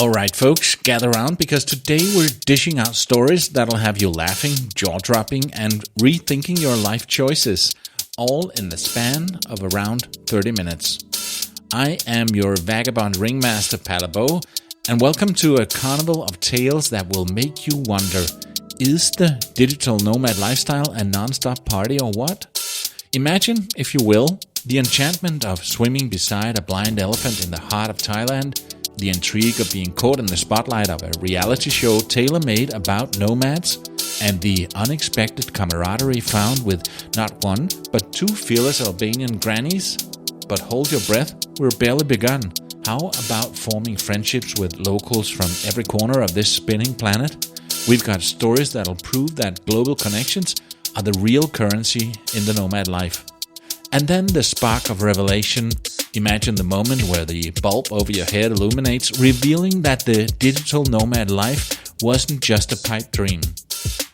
Alright folks, gather round because today we're dishing out stories that'll have you laughing, jaw-dropping and rethinking your life choices, all in the span of around 30 minutes. I am your vagabond ringmaster Palabo, and welcome to a carnival of tales that will make you wonder, is the digital nomad lifestyle a non-stop party or what? Imagine, if you will, the enchantment of swimming beside a blind elephant in the heart of Thailand, the intrigue of being caught in the spotlight of a reality show tailor-made about nomads, and the unexpected camaraderie found with not one, but two fearless Albanian grannies. But hold your breath, we're barely begun. How about forming friendships with locals from every corner of this spinning planet? We've got stories that'll prove that global connections are the real currency in the nomad life. And then the spark of revelation. Imagine the moment where the bulb over your head illuminates, revealing that the digital nomad life wasn't just a pipe dream.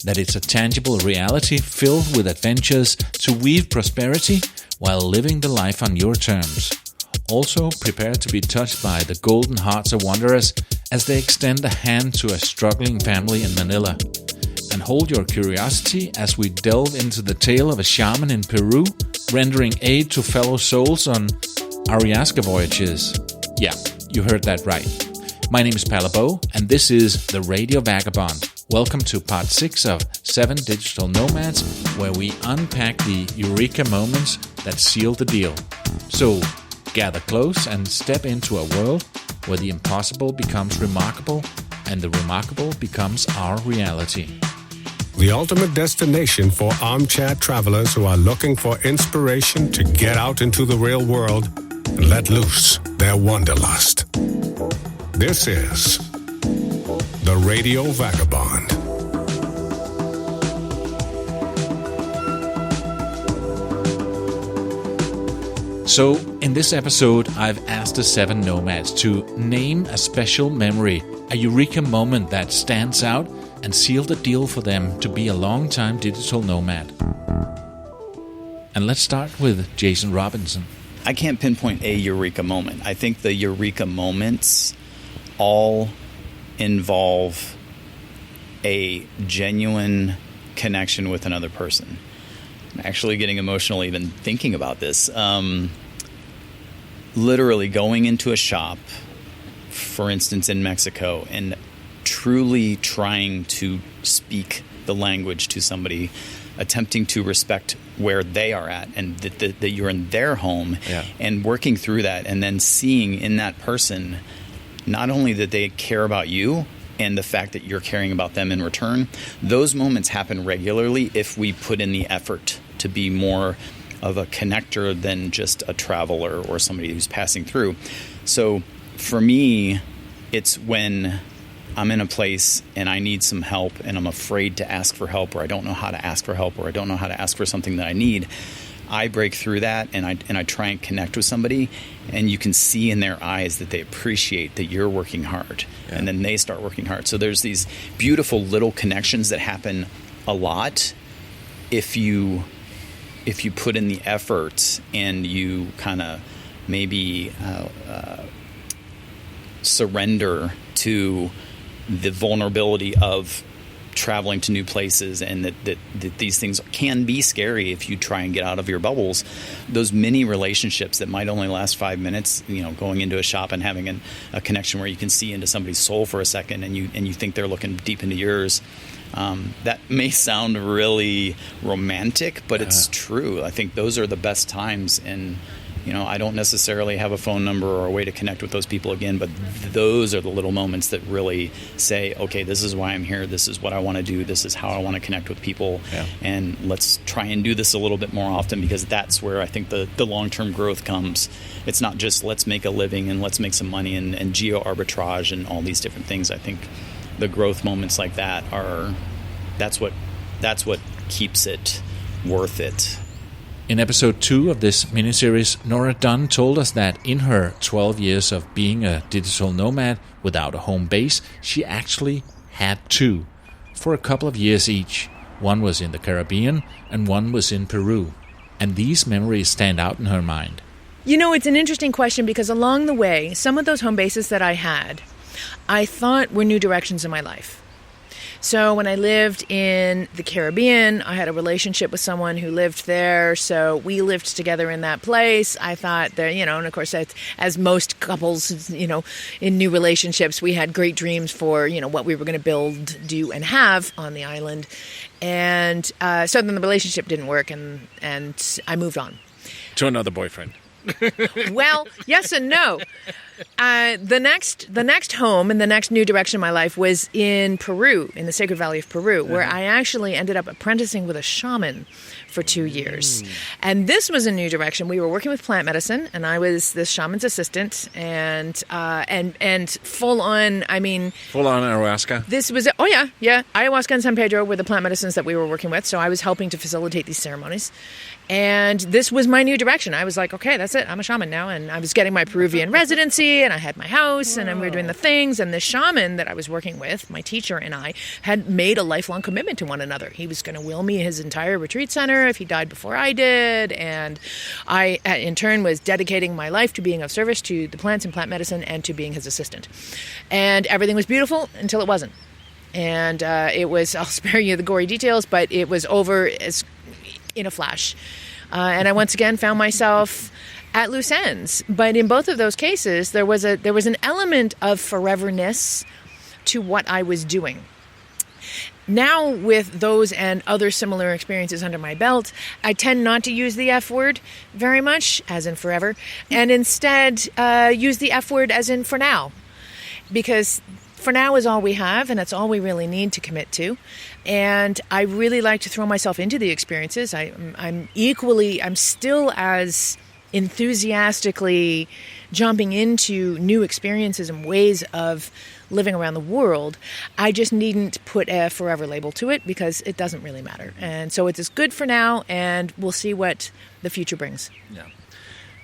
That it's a tangible reality filled with adventures to weave prosperity while living the life on your terms. Also, prepare to be touched by the golden hearts of wanderers as they extend a hand to a struggling family in Manila. And hold your curiosity as we delve into the tale of a shaman in Peru, rendering aid to fellow souls on ayahuasca voyages. Yeah, you heard that right. My name is Palabo, and this is The Radio Vagabond. Welcome to part 6 of 7 Digital Nomads, where we unpack the Eureka moments that seal the deal. So, gather close and step into a world where the impossible becomes remarkable and the remarkable becomes our reality. The ultimate destination for armchair travelers who are looking for inspiration to get out into the real world and let loose their wanderlust. This is The Radio Vagabond. So, in this episode, I've asked the 7 nomads to name a special memory, a Eureka moment that stands out and seal the deal for them to be a long-time digital nomad. And let's start with Jason Robinson. I can't pinpoint a Eureka moment. I think the Eureka moments all involve a genuine connection with another person. I'm actually getting emotional even thinking about this. Literally going into a shop, for instance in Mexico, and truly trying to speak the language to somebody, attempting to respect where they are at and that you're in their home, and working through that, and then seeing in that person not only that they care about you and the fact that you're caring about them in return. Those moments happen regularly if we put in the effort to be more of a connector than just a traveler or somebody who's passing through. So for me, it's when I'm in a place and I need some help and I'm afraid to ask for help, or I don't know how to ask for help, or I don't know how to ask for something that I need. I break through that and I try and connect with somebody, and you can see in their eyes that they appreciate that you're working hard, and then they start working hard. So there's these beautiful little connections that happen a lot if you put in the effort and you kind of maybe surrender to the vulnerability of traveling to new places, and that these things can be scary if you try and get out of your bubbles. Those mini relationships that might only last 5 minutes, going into a shop and having a connection where you can see into somebody's soul for a second, and you think they're looking deep into yours. That may sound really romantic, but it's true. I think those are the best times, and I don't necessarily have a phone number or a way to connect with those people again, but those are the little moments that really say, okay, this is why I'm here, this is what I want to do, this is how I want to connect with people, and let's try and do this a little bit more often, because that's where I think the long-term growth comes. It's not just let's make a living and let's make some money and geo-arbitrage and all these different things. I think the growth moments like that that's what keeps it worth it. In episode 2 of this miniseries, Nora Dunn told us that in her 12 years of being a digital nomad without a home base, she actually had 2, for a couple of years each. One was in the Caribbean and one was in Peru. And these memories stand out in her mind. It's an interesting question, because along the way, some of those home bases that I had I thought were new directions in my life. So when I lived in the Caribbean, I had a relationship with someone who lived there. So we lived together in that place. I thought that, and of course, as most couples, in new relationships, we had great dreams for, what we were going to build, do, and have on the island. And so then the relationship didn't work, and I moved on. To another boyfriend. Well, yes and no. The next home and the next new direction in my life was in Peru, in the Sacred Valley of Peru, where I actually ended up apprenticing with a shaman for 2 years. And this was a new direction. We were working with plant medicine, and I was the shaman's assistant, and full on. Full on ayahuasca. This was ayahuasca and San Pedro were the plant medicines that we were working with. So I was helping to facilitate these ceremonies. And this was my new direction. I was like, okay, that's it. I'm a shaman now. And I was getting my Peruvian residency, and I had my house, and we were doing the things. And the shaman that I was working with, my teacher and I, had made a lifelong commitment to one another. He was going to will me his entire retreat center if he died before I did. And I, in turn, was dedicating my life to being of service to the plants and plant medicine and to being his assistant. And everything was beautiful until it wasn't. And it was, I'll spare you the gory details, but it was over as in a flash. And I once again found myself at loose ends. But in both of those cases, there was an element of foreverness to what I was doing. Now, with those and other similar experiences under my belt, I tend not to use the F word very much, as in forever, and instead use the F word as in for now. Because for now is all we have, and that's all we really need to commit to. And I really like to throw myself into the experiences. I'm still as enthusiastically jumping into new experiences and ways of living around the world. I just needn't put a forever label to it because it doesn't really matter. And so it's good for now, and we'll see what the future brings. Yeah.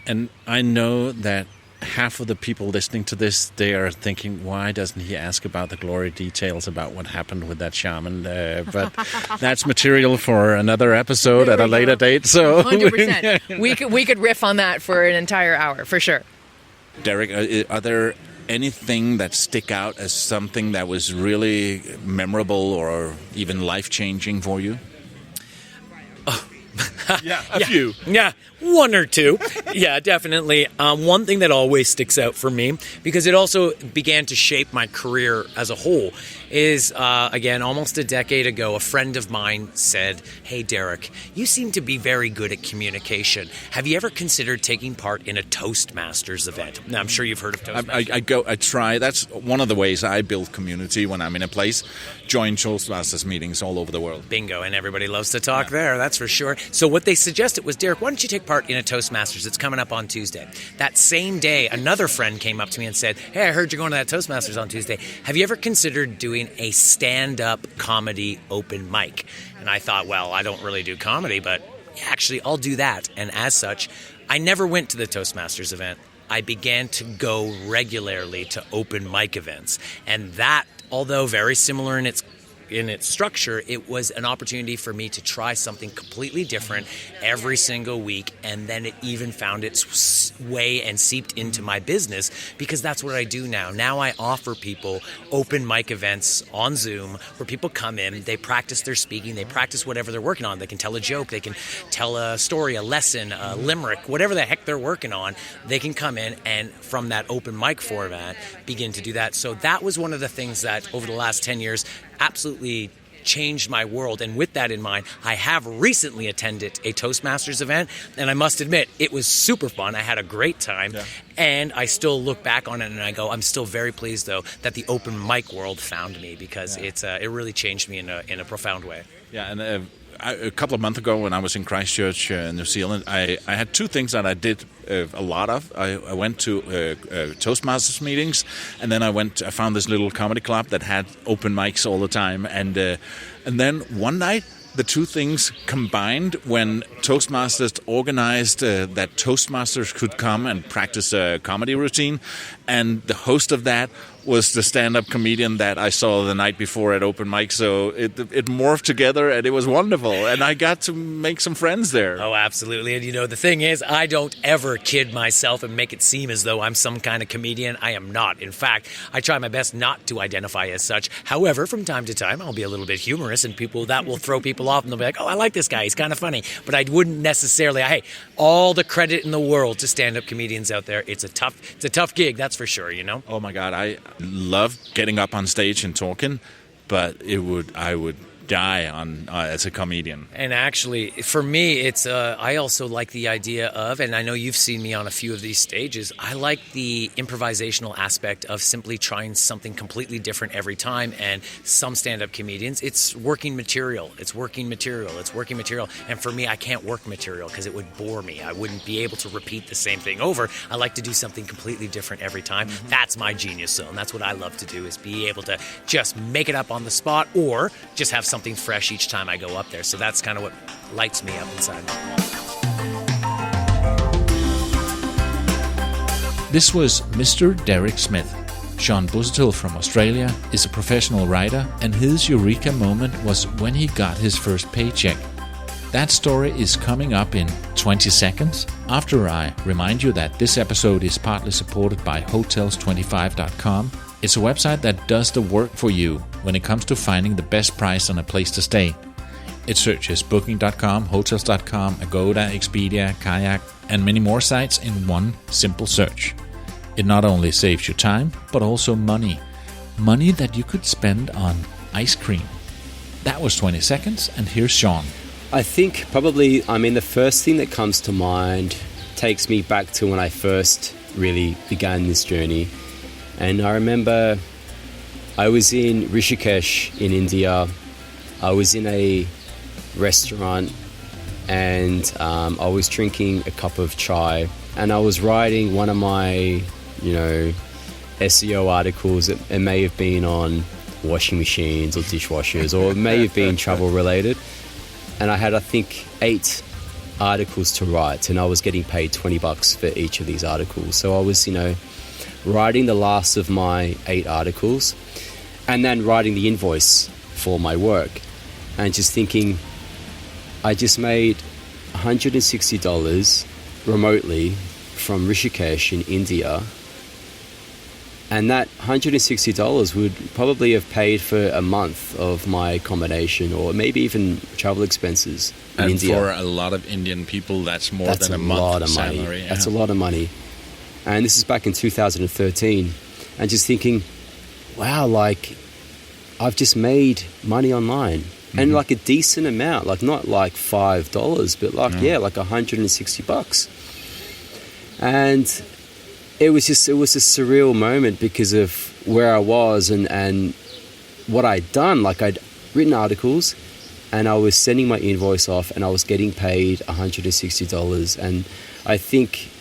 And I know that half of the people listening to this, they are thinking, why doesn't he ask about the glory details about what happened with that shaman? But that's material for another episode at a later date. So 100%. We could riff on that for an entire hour, for sure. Derek, are there anything that stick out as something that was really memorable or even life-changing for you? Yeah, a few. Yeah, one or two. Yeah, definitely. One thing that always sticks out for me, because it also began to shape my career as a whole, is, again, almost a decade ago, a friend of mine said, "Hey, Derek, you seem to be very good at communication. Have you ever considered taking part in a Toastmasters event?" Now, I'm sure you've heard of Toastmasters. I try. That's one of the ways I build community when I'm in a place. Join Toastmasters meetings all over the world. Bingo, and everybody loves to talk there, that's for sure. So what they suggested was, Derek, why don't you take part in a Toastmasters? It's coming up on Tuesday. That same day, another friend came up to me and said, "Hey, I heard you're going to that Toastmasters on Tuesday. Have you ever considered doing a stand-up comedy open mic?" And I thought, well, I don't really do comedy, but actually I'll do that. And as such, I never went to the Toastmasters event. I began to go regularly to open mic events. And that, although very similar in its structure, it was an opportunity for me to try something completely different every single week, and then it even found its way and seeped into my business, because that's what I do now. Now I offer people open mic events on Zoom where people come in, they practice their speaking, they practice whatever they're working on. They can tell a joke, they can tell a story, a lesson, a limerick, whatever the heck they're working on. They can come in and from that open mic format begin to do that. So that was one of the things that over the last 10 years absolutely changed my world. And with that in mind, I have recently attended a Toastmasters event, and I must admit, it was super fun. I had a great time. Yeah. And I still look back on it and I go, I'm still very pleased, though, that the open mic world found me, because it really changed me in a profound way. Yeah, and a couple of months ago when I was in Christchurch, New Zealand, I had two things that I did a lot of. I went to Toastmasters meetings, and then I found this little comedy club that had open mics all the time. And then one night, the two things combined when Toastmasters organized that Toastmasters could come and practice a comedy routine. And the host of that was the stand-up comedian that I saw the night before at open mic. So it morphed together, and it was wonderful. And I got to make some friends there. Oh, absolutely. And the thing is, I don't ever kid myself and make it seem as though I'm some kind of comedian. I am not. In fact, I try my best not to identify as such. However, from time to time, I'll be a little bit humorous, and that will throw people off, and they'll be like, oh, I like this guy. He's kind of funny. But I wouldn't necessarily, all the credit in the world to stand-up comedians out there. It's a tough gig, that's for sure, Oh my God, I love getting up on stage and talking, but I would die on as a comedian. And actually, for me, it's I also like the idea of, and I know you've seen me on a few of these stages, I like the improvisational aspect of simply trying something completely different every time. And some stand-up comedians, it's working material. And for me, I can't work material because it would bore me. I wouldn't be able to repeat the same thing over. I like to do something completely different every time. Mm-hmm. That's my genius zone. That's what I love to do, is be able to just make it up on the spot, or just have something fresh each time I go up there. So that's kind of what lights me up inside. This was Mr. Derek Smith. Sean Busuttil from Australia is a professional writer, and his Eureka moment was when he got his first paycheck. That story is coming up in 20 seconds, after I remind you that this episode is partly supported by Hotels25.com. It's a website that does the work for you when it comes to finding the best price on a place to stay. It searches Booking.com, Hotels.com, Agoda, Expedia, Kayak, and many more sites in one simple search. It not only saves you time, but also money. Money that you could spend on ice cream. That was 20 seconds, and here's Sean. I think probably, the first thing that comes to mind takes me back to when I first really began this journey. And I remember I was in Rishikesh in India. I was in a restaurant, and I was drinking a cup of chai, and I was writing one of my, SEO articles. It may have been on washing machines or dishwashers, or it may have been travel related. And I had, I think, 8 articles to write, and I was getting paid $20 for each of these articles. So I was, writing the last of my 8 articles, and then writing the invoice for my work, and just thinking, I just made $160 remotely from Rishikesh in India, and that $160 would probably have paid for a month of my accommodation, or maybe even travel expenses in India. And for a lot of Indian people, that's more than a month's salary. Yeah. That's a lot of money. And this is back in 2013. And just thinking, wow, I've just made money online. Mm-hmm. And a decent amount, not $5, but $160. And it was a surreal moment because of where I was and what I'd done. I'd written articles, and I was sending my invoice off, and I was getting paid $160. And I think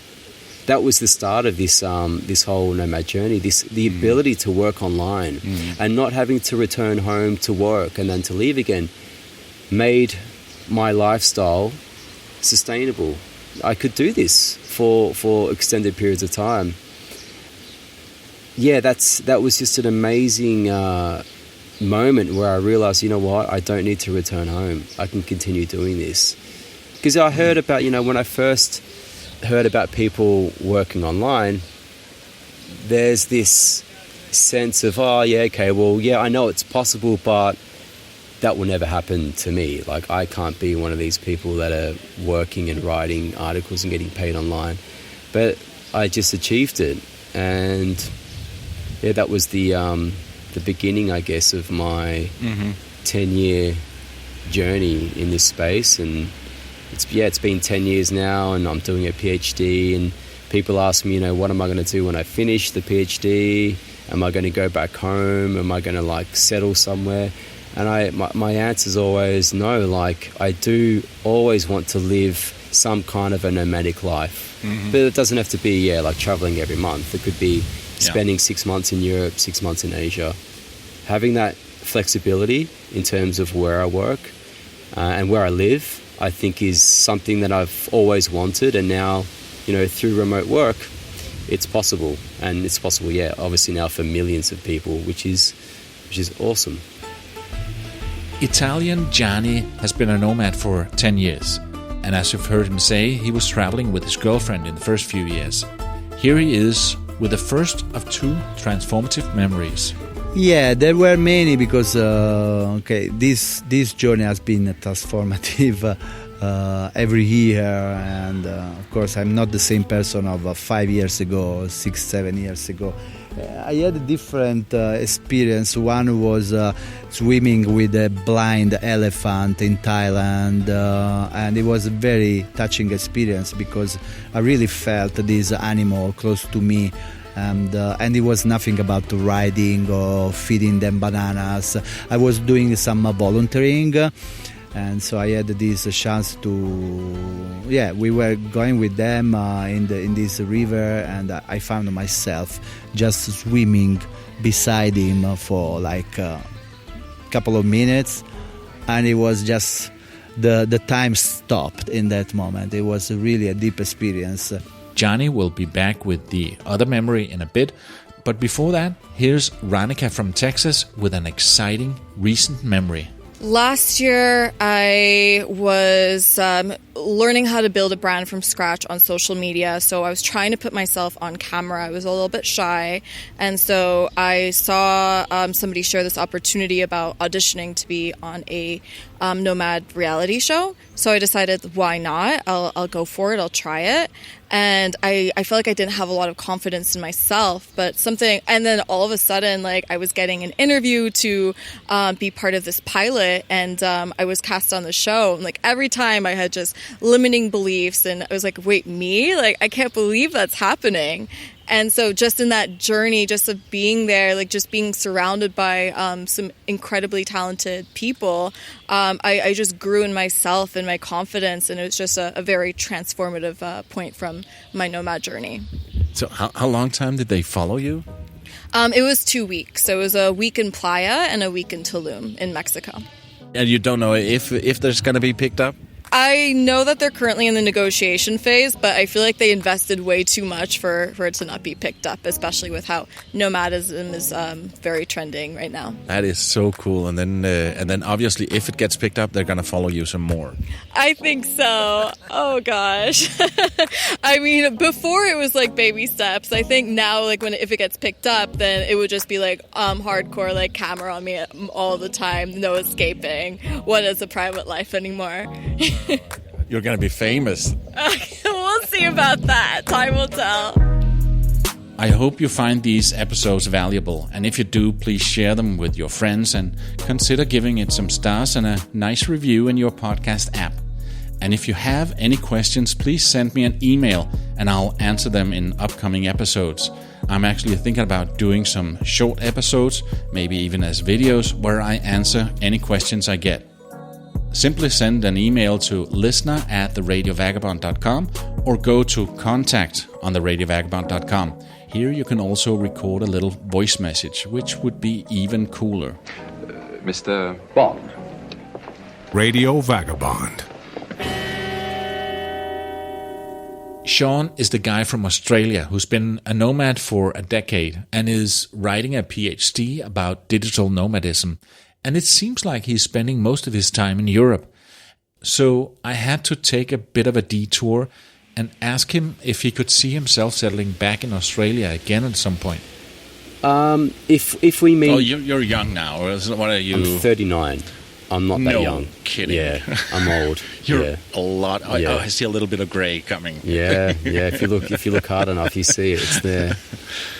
that was the start of this whole nomad journey. The ability to work online and not having to return home to work and then to leave again made my lifestyle sustainable. I could do this for extended periods of time. Yeah, that was just an amazing moment where I realized, you know what, I don't need to return home. I can continue doing this. Because I heard about, when I first heard about people working online, there's this sense of, I know it's possible, but that will never happen to me. I can't be one of these people that are working and writing articles and getting paid online. But I just achieved it, and that was the beginning, I guess, of my 10-year journey in this space. And it's been 10 years now, and I'm doing a PhD, and people ask me, what am I going to do when I finish the PhD? Am I going to go back home? Am I going to settle somewhere? And my answer is always no. I do always want to live some kind of a nomadic life, but it doesn't have to be traveling every month. It could be spending 6 months in Europe, 6 months in Asia. Having that flexibility in terms of where I work and where I live, I think is something that I've always wanted. And now, through remote work, it's possible, and it's possible, obviously now for millions of people, which is awesome. Italian Gianni has been a nomad for 10 years, and as you've heard him say, he was traveling with his girlfriend in the first few years. Here he is with the first of 2 transformative memories. Yeah, there were many because this journey has been transformative every year, and of course I'm not the same person of 5 years ago, 6-7 years ago. I had a different experience. One was swimming with a blind elephant in Thailand, and it was a very touching experience because I really felt this animal close to me. And it was nothing about riding or feeding them bananas. I was doing some volunteering, and so I had this chance to, we were going with them in this river, and I found myself just swimming beside him for like a couple of minutes, and it was just the time stopped in that moment. It was really a deep experience. Gianni will be back with the other memory in a bit, but before that, here's Ranika from Texas with an exciting recent memory. Last year, I was learning how to build a brand from scratch on social media. So I was trying to put myself on camera. I was a little bit shy. And so I saw somebody share this opportunity about auditioning to be on a nomad reality show. So I decided, why not? I'll go for it. I'll try it. And I felt like I didn't have a lot of confidence in myself, and then all of a sudden, like, I was getting an interview to be part of this pilot, and I was cast on the show. And like every time I had just limiting beliefs, and I was like, wait, me? Like, I can't believe that's happening. And so just in that journey, just of being there, like just being surrounded by some incredibly talented people, I just grew in myself and my confidence, and it was just a very transformative point from my nomad journey. So how long time did they follow you? It was 2 weeks. So it was a week in Playa and a week in Tulum in Mexico. And you don't know if there's going to be picked up? I know that they're currently in the negotiation phase, but I feel like they invested way too much for it to not be picked up, especially with how nomadism is very trending right now. That is so cool. And then obviously if it gets picked up, they're going to follow you some more. I think so. Oh gosh. I mean, before it was like baby steps. I think now, like if it gets picked up, then it would just be like hardcore, like camera on me all the time, no escaping. What is a private life anymore? You're going to be famous. We'll see about that. Time will tell. I hope you find these episodes valuable, and if you do, please share them with your friends and consider giving it some stars and a nice review in your podcast app. And if you have any questions, please send me an email and I'll answer them in upcoming episodes. I'm actually thinking about doing some short episodes, maybe even as videos, where I answer any questions I get. Simply send an email to listener@theradiovagabond.com or go to contact on theradiovagabond.com. Here you can also record a little voice message, which would be even cooler. Mr. Bond. Radio Vagabond. Sean is the guy from Australia who's been a nomad for a decade and is writing a PhD about digital nomadism. And it seems like he's spending most of his time in Europe. So I had to take a bit of a detour and ask him if he could see himself settling back in Australia again at some point. If we mean... Oh, you're young now. Or what are you? I'm 39. I'm not that young. No kidding. Yeah, I'm old. You're a lot. Oh, I see a little bit of grey coming. Yeah. If you look hard enough, you see it. It's there,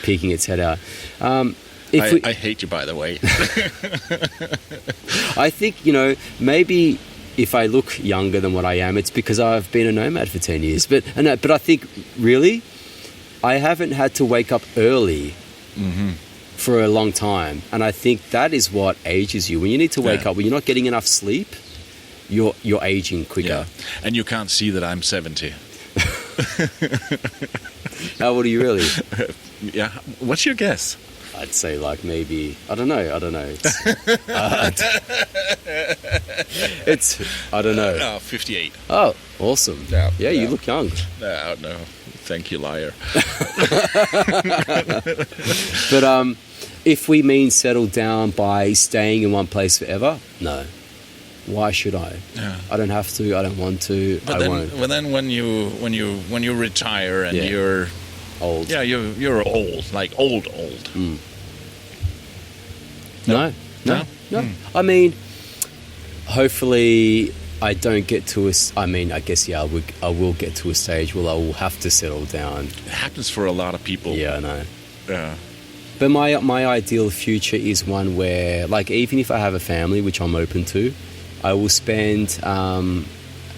peeking its head out. I hate you, by the way. I think, maybe if I look younger than what I am, it's because I've been a nomad for 10 years. But I think, really, I haven't had to wake up early for a long time. And I think that is what ages you. When you need to wake up, when you're not getting enough sleep, you're aging quicker. Yeah. And you can't see that I'm 70. How old are you really? Yeah. What's your guess? I'd say like maybe, I don't know. It's I don't know. No, 58. Oh, awesome. Yeah, you look young. No. Thank you, liar. But if we mean settle down by staying in one place forever, no. Why should I? Yeah. I don't have to. I don't want to. But then when you retire and you're old, you're old, like old. Mm. No. I mean, hopefully, I don't get to a. I mean, I guess I will get to a stage where I will have to settle down. It happens for a lot of people. Yeah, I know. Yeah. But my ideal future is one where, like, even if I have a family, which I'm open to, I will spend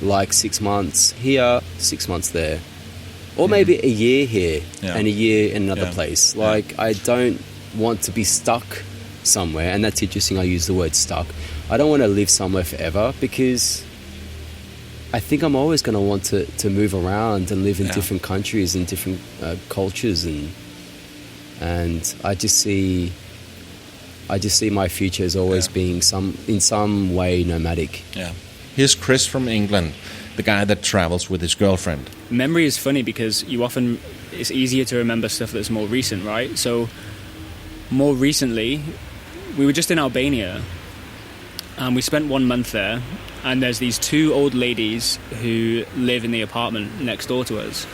like 6 months here, 6 months there, or maybe a year here and a year in another place. Like, I don't want to be stuck somewhere, and that's interesting. I use the word stuck. I don't want to live somewhere forever, because I think I'm always going to want to move around and live in different countries and different cultures, and I just see my future as always being in some way nomadic. Yeah. Here's Chris from England, the guy that travels with his girlfriend. Memory is funny because it's easier to remember stuff that's more recent, right? So more recently, we were just in Albania, and we spent 1 month there, and there's these 2 old ladies who live in the apartment next door to us,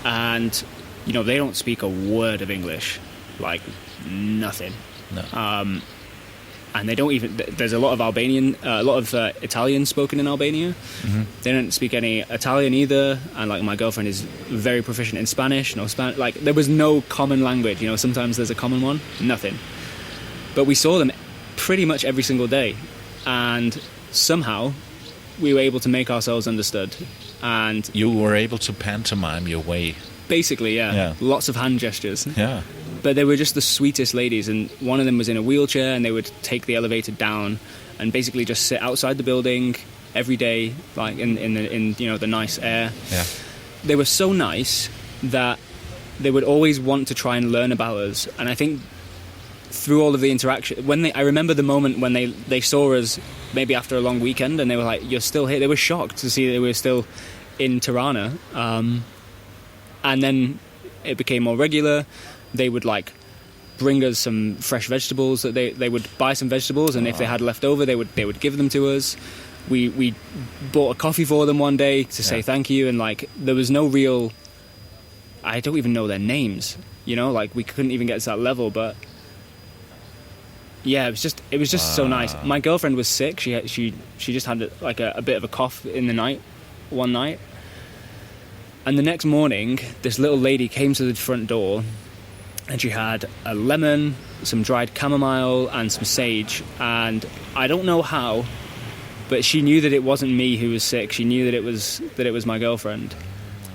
and they don't speak a word of English, like nothing. No. And they don't even. There's a lot of Italian spoken in Albania. Mm-hmm. They don't speak any Italian either. And like, my girlfriend is very proficient in Spanish. Like, there was no common language. Sometimes there's a common one. Nothing. But we saw them pretty much every single day, and somehow we were able to make ourselves understood. And you were able to pantomime your way. Basically, yeah. Lots of hand gestures. Yeah. But they were just the sweetest ladies, and one of them was in a wheelchair, and they would take the elevator down and basically just sit outside the building every day, like in the nice air. Yeah. They were so nice that they would always want to try and learn about us, and I think through all of the interaction, I remember the moment when they saw us maybe after a long weekend, and they were like, "You're still here." They were shocked to see that we were still in Tirana, and then it became more regular. They would like bring us some fresh vegetables. That they would buy some vegetables, and if they had left over, they would give them to us. We bought a coffee for them one day to say thank you, and like, there was no real. I don't even know their names. Like, we couldn't even get to that level, but yeah, it was just so nice. My girlfriend was sick. She just had like a bit of a cough in the night, one night. And the next morning, this little lady came to the front door, and she had a lemon, some dried chamomile, and some sage. And I don't know how, but she knew that it wasn't me who was sick. She knew that it was my girlfriend.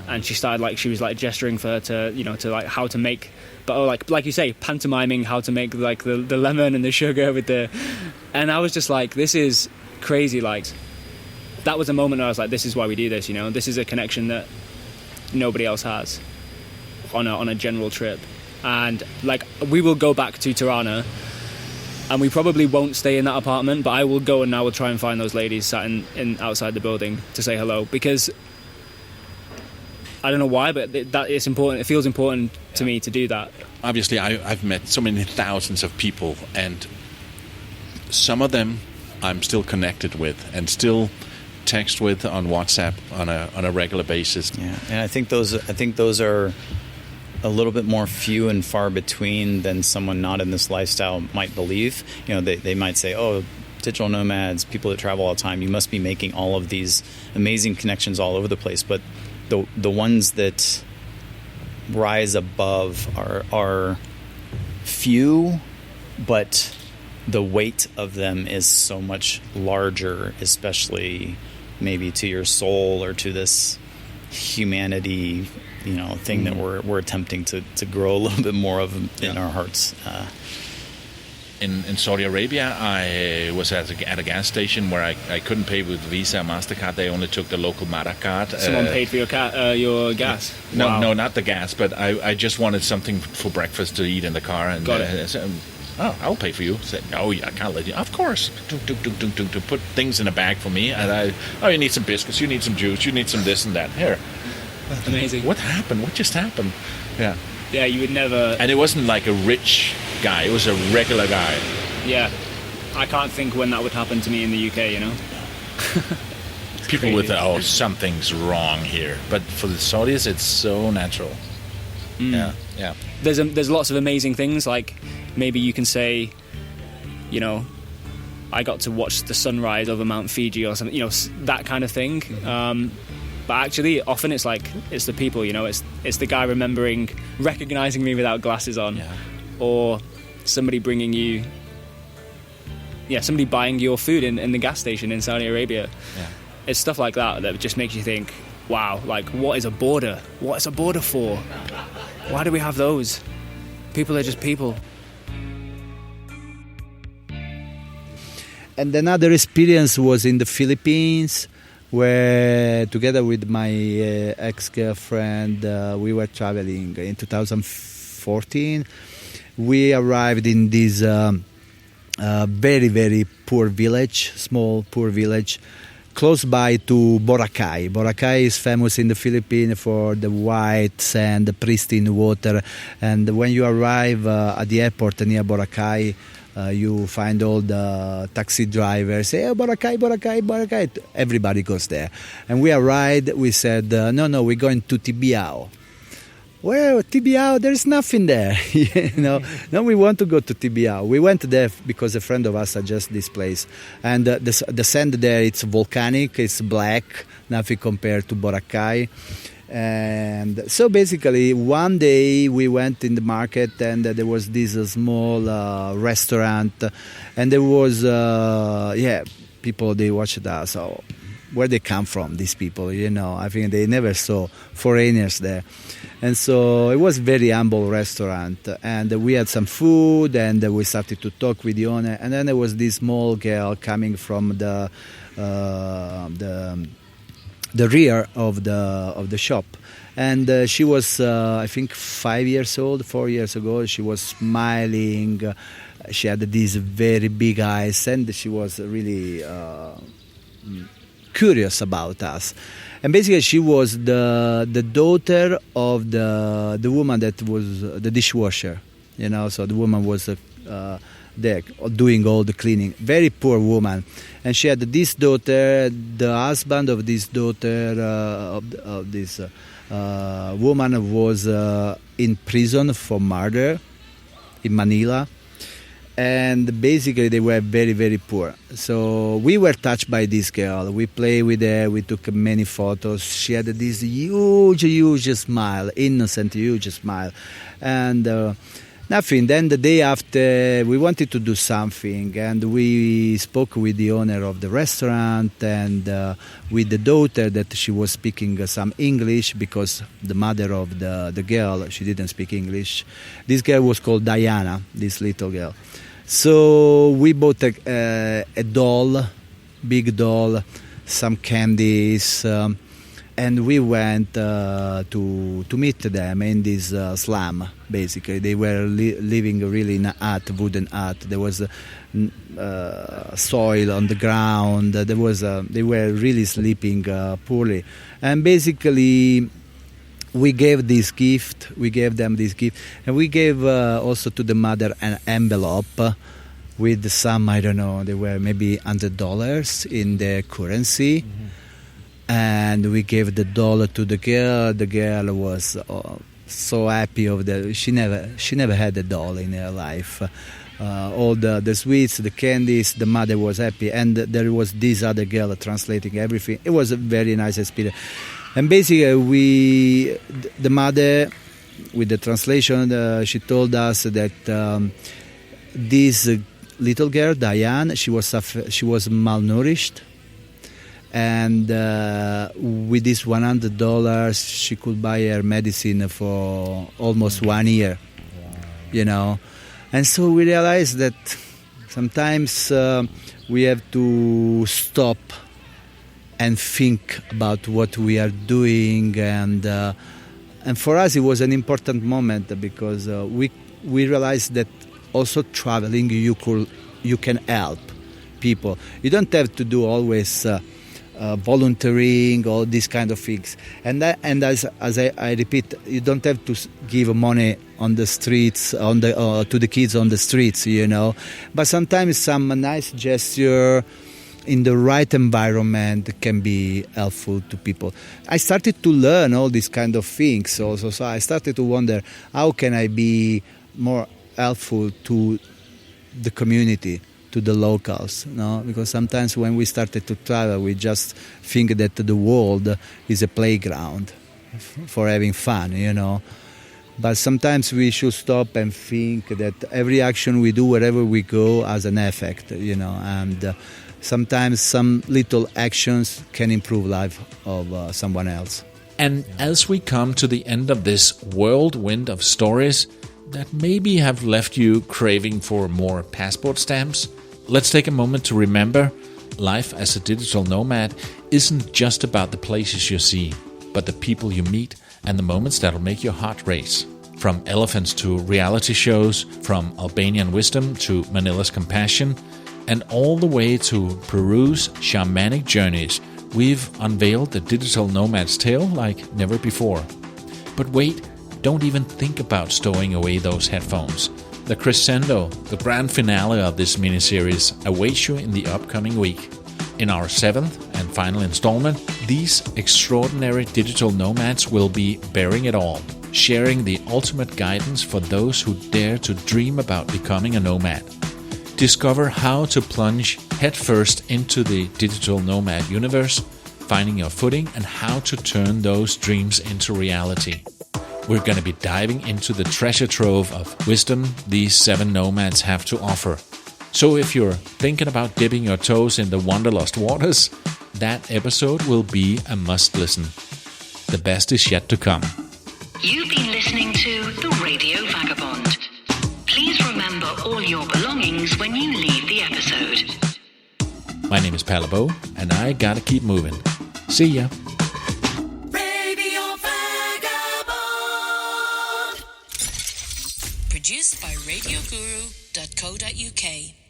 And she started she was gesturing for her to like how to make, but like you say, pantomiming how to make like the lemon and the sugar with the. And I was just like, this is crazy. Like, that was a moment where I was like, this is why we do this. This is a connection that nobody else has on a general trip. And like, we will go back to Tirana, and we probably won't stay in that apartment, but I will go and I will try and find those ladies sat in outside the building to say hello, because I don't know why, but that is important. It feels important to me to do that. Obviously, I've met so many thousands of people, and some of them I'm still connected with and still text with on WhatsApp on a regular basis. Yeah, and I think those are a little bit more few and far between than someone not in this lifestyle might believe. They might say, "Oh, digital nomads, people that travel all the time, you must be making all of these amazing connections all over the place." But the ones that rise above are few, but the weight of them is so much larger, especially maybe to your soul or to this humanity, thing that we're attempting to grow a little bit more of in our hearts. In Saudi Arabia, I was at a gas station where I couldn't pay with Visa or MasterCard. They only took the local Mara card. Someone paid for your gas? No, wow. No, not the gas, but I just wanted something for breakfast to eat in the car. And got it. Said, "Oh, I'll pay for you." I said, "Oh, yeah, I can't let you." Of course. To put things in a bag for me. And you need some biscuits, you need some juice, you need some this and that. Here. Amazing. What happened? What just happened? Yeah. Yeah, you would never. And it wasn't like a rich guy. It was a regular guy. Yeah, I can't think when that would happen to me in the UK. You know. People crazy. with something's wrong here, but for the Saudis, it's so natural. Yeah. There's lots of amazing things. Like maybe you can say, you know, I got to watch the sunrise over Mount Fiji or something. You know, that kind of thing. But actually, often it's like it's the people. You know, it's the guy recognizing me without glasses on, or somebody bringing you. Yeah, somebody buying your food in the gas station in Saudi Arabia. Yeah. It's stuff like that just makes you think, wow, like what is a border? What is a border for? Why do we have those? People are just people. And another experience was in the Philippines, where together with my ex-girlfriend, we were traveling in 2014. We arrived in this very, very poor village, small poor village, close by to Boracay. Boracay is famous in the Philippines for the white sand, the pristine water. And when you arrive at the airport near Boracay, you find all the taxi drivers say, oh, Boracay, Boracay, Boracay. Everybody goes there. And we arrived, we said, no, we're going to Tibiao. Well, Tibiao, there's nothing there. No, we want to go to Tibiao. We went there because a friend of us suggested this place. And the sand there, it's volcanic, it's black, nothing compared to Boracay. And so basically, one day we went in the market and there was this small restaurant. And there was, people, they watched us. Oh, where they come from, these people, I think they never saw foreigners there. And so it was a very humble restaurant, and we had some food, and we started to talk with the owner. And then there was this small girl coming from the rear of the shop, and she was, I think, 5 years old. 4 years ago, she was smiling. She had these very big eyes, and she was really curious about us. And basically, she was the daughter of the woman that was the dishwasher, So the woman was there doing all the cleaning. Very poor woman, and she had this daughter. The husband of this daughter of this woman was in prison for murder in Manila. And basically they were very, very poor. So we were touched by this girl. We played with her. We took many photos. She had this huge smile, innocent, huge smile. And nothing. Then the day after, we wanted to do something. And we spoke with the owner of the restaurant and with the daughter that she was speaking some English because the mother of the girl, she didn't speak English. This girl was called Diana, this little girl. So we bought a doll, big doll, some candies, and we went to meet them in this slum. Basically, they were living really in a hut, wooden hut. There was soil on the ground. They were really sleeping poorly, and basically. We gave them this gift, and we gave also to the mother an envelope with some, I don't know, they were maybe $100 in their currency. Mm-hmm. And we gave the dollar to the girl. The girl was so happy of that. She never had a doll in her life. All the sweets, the candies, the mother was happy. And there was this other girl translating everything. It was a very nice experience. And basically, the mother, with the translation, she told us that this little girl, Diane, she was malnourished, and with this $100, she could buy her medicine for almost 1 year. Wow. And so we realized that sometimes we have to stop and think about what we are doing, and for us it was an important moment because we realized that also traveling you can help people. You don't have to do always volunteering, all these kind of things. And as I repeat, you don't have to give money on the streets to the kids on the streets, but sometimes some nice gesture in the right environment can be helpful to people. I started to learn all these kind of things also, so I started to wonder, how can I be more helpful to the community, to the locals, because sometimes when we started to travel, we just think that the world is a playground for having fun, But sometimes we should stop and think that every action we do, wherever we go, has an effect, and sometimes some little actions can improve life of someone else. And as we come to the end of this whirlwind of stories that maybe have left you craving for more passport stamps, let's take a moment to remember life as a digital nomad isn't just about the places you see, but the people you meet and the moments that'll make your heart race. From elephants to reality shows, from Albanian wisdom to Manila's compassion, and all the way to Peru's shamanic journeys, we've unveiled the digital nomad's tale like never before. But wait, don't even think about stowing away those headphones. The crescendo, the grand finale of this miniseries, awaits you in the upcoming week. In our 7th and final installment, these extraordinary digital nomads will be bearing it all, sharing the ultimate guidance for those who dare to dream about becoming a nomad. Discover how to plunge headfirst into the digital nomad universe, finding your footing, and how to turn those dreams into reality. We're going to be diving into the treasure trove of wisdom these 7 nomads have to offer. So if you're thinking about dipping your toes in the wanderlust waters, that episode will be a must-listen. The best is yet to come. You've been listening to The Radio Vagabond. Please remember all your belongings when you leave the episode. My name is Palabo, and I gotta keep moving. See ya. Produced by radioguru.co.uk.